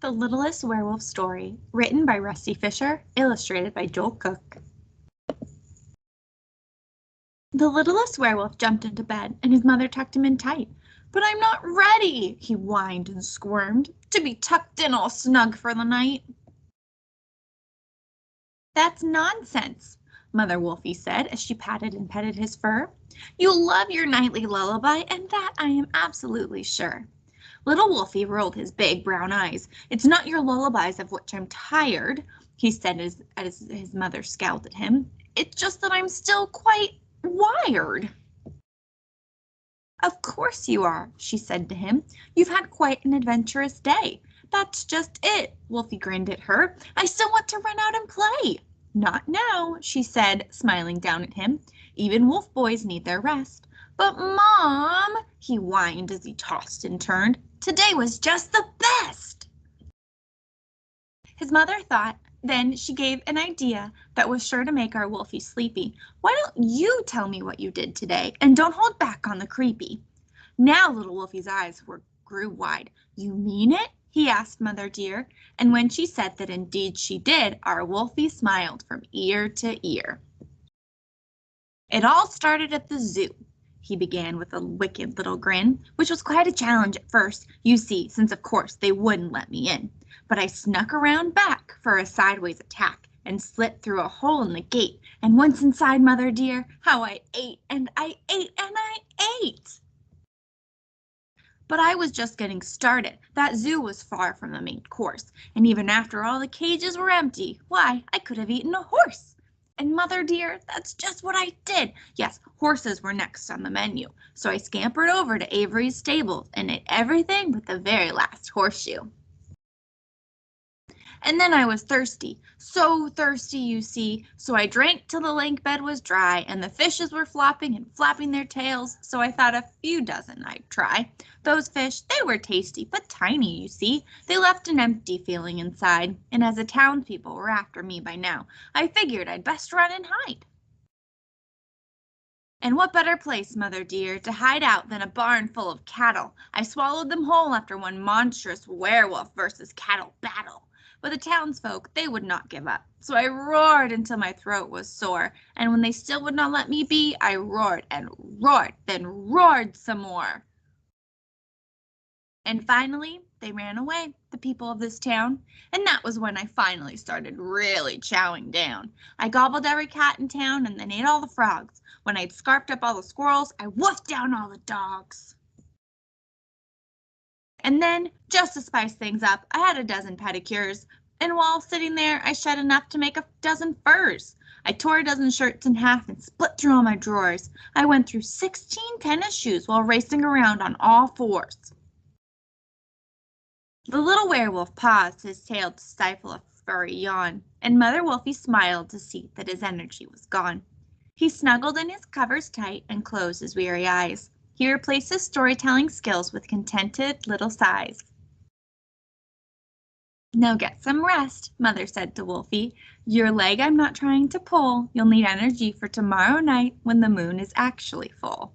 The Littlest Werewolf Story, written by Fischer, illustrated by Joel Cook. The littlest werewolf jumped into bed, and his mother tucked him in tight. "But I'm not ready," he whined and squirmed, "to be tucked in all snug for the night." "That's nonsense," Mother Wolfie said as she patted and petted his fur. "You love your nightly lullaby, and that I am absolutely sure." Little Wolfie rolled his big brown eyes. "It's not your lullabies of which I'm tired," he said as his mother scowled at him. "It's just that I'm still quite wired." "Of course you are," she said to him. "You've had quite an adventurous day." "That's just it," Wolfie grinned at her. "I still want to run out and play." "Not now," she said, smiling down at him. "Even wolf boys need their rest." "But Mom," he whined as he tossed and turned, "today was just the best." His mother thought. Then she gave an idea that was sure to make our Wolfie sleepy. "Why don't you tell me what you did today, and don't hold back on the creepy?" Now little Wolfie's eyes grew wide. "You mean it?" he asked Mother Dear, and when she said that indeed she did, our Wolfie smiled from ear to ear. "It all started at the zoo," he began with a wicked little grin, "which was quite a challenge at first, you see, since of course they wouldn't let me in. But I snuck around back for a sideways attack and slipped through a hole in the gate, and once inside, Mother Dear, how I ate and I ate and I ate! But I was just getting started. That zoo was far from the main course, and even after all the cages were empty, why, I could have eaten a horse. And Mother Dear, that's just what I did. Yes, horses were next on the menu, so I scampered over to Avery's stables and ate everything but the very last horseshoe. And then I was thirsty, so thirsty, you see, so I drank till the lake bed was dry, and the fishes were flopping and flapping their tails, so I thought a few dozen I'd try. Those fish, they were tasty, but tiny, you see. They left an empty feeling inside, and as the townspeople were after me by now, I figured I'd best run and hide. And what better place, Mother Dear, to hide out than a barn full of cattle? I swallowed them whole after one monstrous werewolf versus cattle battle. But the townsfolk, they would not give up, so I roared until my throat was sore, and when they still would not let me be, I roared and roared, then roared some more. And finally, they ran away, the people of this town, and that was when I finally started really chowing down. I gobbled every cat in town and then ate all the frogs. When I'd scarfed up all the squirrels, I woofed down all the dogs. And then, just to spice things up, I had a dozen pedicures, and while sitting there, I shed enough to make a dozen furs. I tore a dozen shirts in half and split through all my drawers. I went through 16 tennis shoes while racing around on all fours. The little werewolf paused his tail to stifle a furry yawn, and Mother Wolfie smiled to see that his energy was gone. He snuggled in his covers tight and closed his weary eyes. He replaced his storytelling skills with contented little sighs. "Now get some rest," Mother said to Wolfie. "Your leg I'm not trying to pull. You'll need energy for tomorrow night when the moon is actually full."